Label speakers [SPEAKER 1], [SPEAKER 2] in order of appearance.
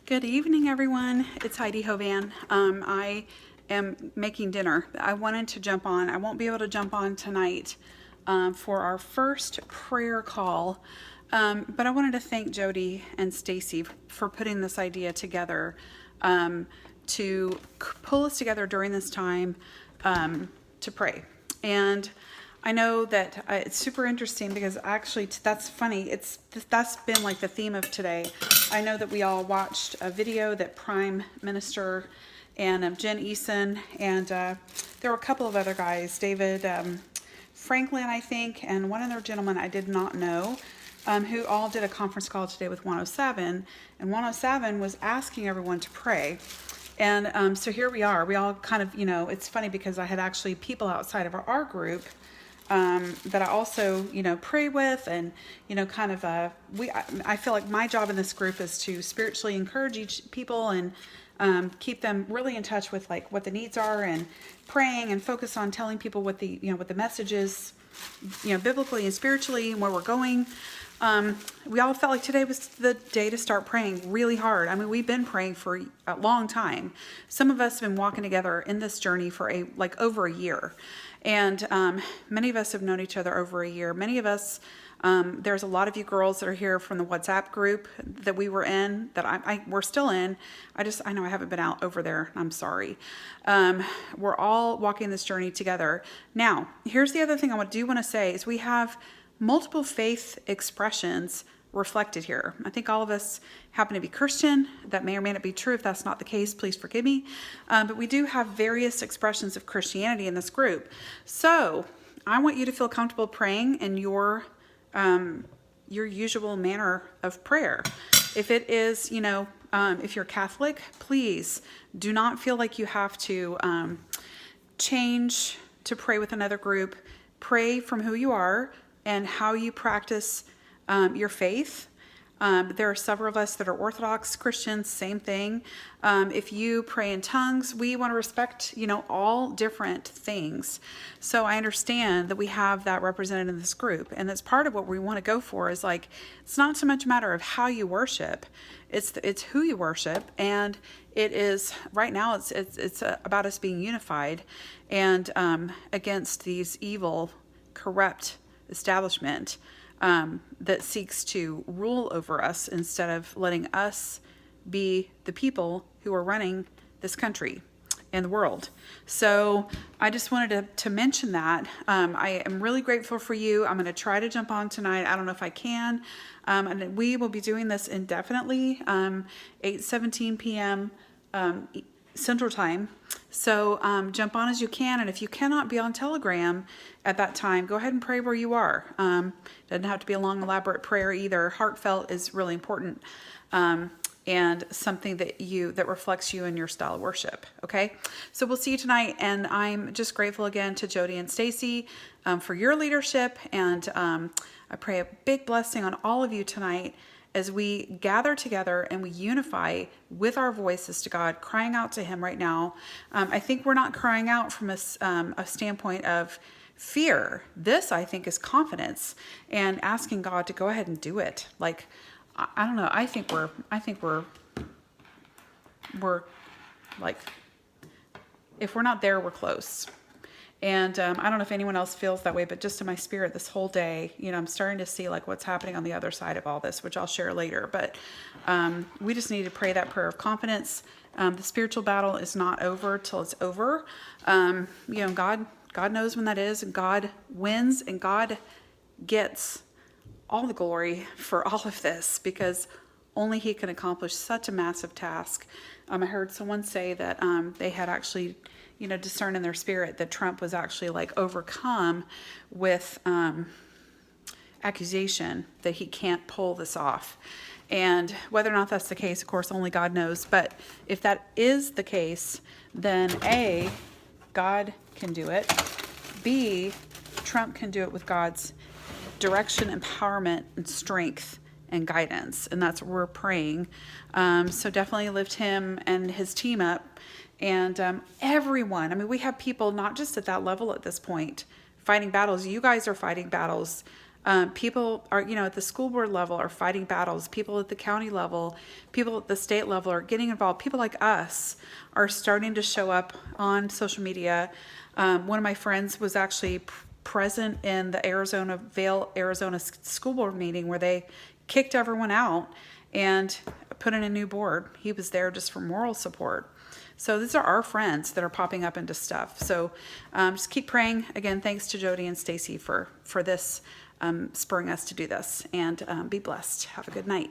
[SPEAKER 1] Good evening, everyone. It's Heidi Hovan. I am making dinner. I wanted to jump on. I won't be able to jump on tonight for our first prayer call, but I wanted to thank Jody and Stacy for putting this idea together to pull us together during this time to pray. And I know that it's super interesting because actually that's funny. That's been like the theme of today. I know that we all watched a video that Prime Minister and Jen Eason and there were a couple of other guys, David Franklin, I think, and one other gentleman I did not know, who all did a conference call today with 107. And 107 was asking everyone to pray. And so here we are. We all kind of, it's funny because I had actually people outside of our group that I also, pray with, and, I feel like my job in this group is to spiritually encourage each people and keep them really in touch with like what the needs are, and praying and focus on telling people what the, what the message is, biblically and spiritually, and where we're going. We all felt like today was the day to start praying really hard. I mean, we've been praying for a long time. Some of us have been walking together in this journey for over a year. And many of us have known each other over a year. Many of us, there's a lot of you girls that are here from the WhatsApp group that we were in, that we're still in. I know I haven't been out over there. I'm sorry. We're all walking this journey together. Now, here's the other thing I do want to say is we have multiple faith expressions reflected here. I think all of us happen to be Christian. That may or may not be true. If that's not the case, please forgive me. But we do have various expressions of Christianity in this group. So I want you to feel comfortable praying in your usual manner of prayer. If it is, if you're Catholic, please do not feel like you have to change to pray with another group. Pray from who you are and how you practice your faith. There are several of us that are Orthodox Christians, same thing. If you pray in tongues, we want to respect, all different things. So I understand that we have that represented in this group. And that's part of what we want to go for is like, it's not so much a matter of how you worship, it's who you worship. And it is, right now, it's about us being unified and against these evil, corrupt establishment that seeks to rule over us instead of letting us be the people who are running this country and the world. So I just wanted to mention that. I am really grateful for you. I'm going to try to jump on tonight. I don't know if I can. And we will be doing this indefinitely, 8:17 p.m. Central Time. So jump on as you can. And if you cannot be on Telegram at that time, go ahead and pray where you are. Doesn't have to be a long, elaborate prayer either. Heartfelt is really important. And something that reflects you and your style of worship. Okay. So we'll see you tonight. And I'm just grateful again to Jody and Stacy for your leadership. And I pray a big blessing on all of you tonight as we gather together and we unify with our voices to God, crying out to Him right now. I think we're not crying out from a standpoint of fear. This, I think, is confidence and asking God to go ahead and do it. Like, I don't know. I think we're like, if we're not there, we're close. And I don't know if anyone else feels that way, but just in my spirit this whole day, I'm starting to see like what's happening on the other side of all this, which I'll share later. But we just need to pray that prayer of confidence. The spiritual battle is not over till it's over. God knows when that is, and God wins, and God gets all the glory for all of this because only He can accomplish such a massive task. I heard someone say that they had actually discern in their spirit that Trump was actually like overcome with accusation that he can't pull this off. And whether or not that's the case, of course, only God knows. But if that is the case, then A, God can do it. B, Trump can do it with God's direction, empowerment, and strength and guidance. And that's what we're praying. So definitely lift him and his team up. And everyone, we have people not just at that level at this point fighting battles. You guys are fighting battles People are, at the school board level are fighting battles. People at the county level, people at the state level are getting involved. People like us are starting to show up on social media. One of my friends was actually present in the Vail, Arizona school board meeting where they kicked everyone out and put in a new board. He was there just for moral support. So these are our friends that are popping up into stuff. So just keep praying. Again, thanks to Jody and Stacy for this, spurring us to do this. And be blessed. Have a good night.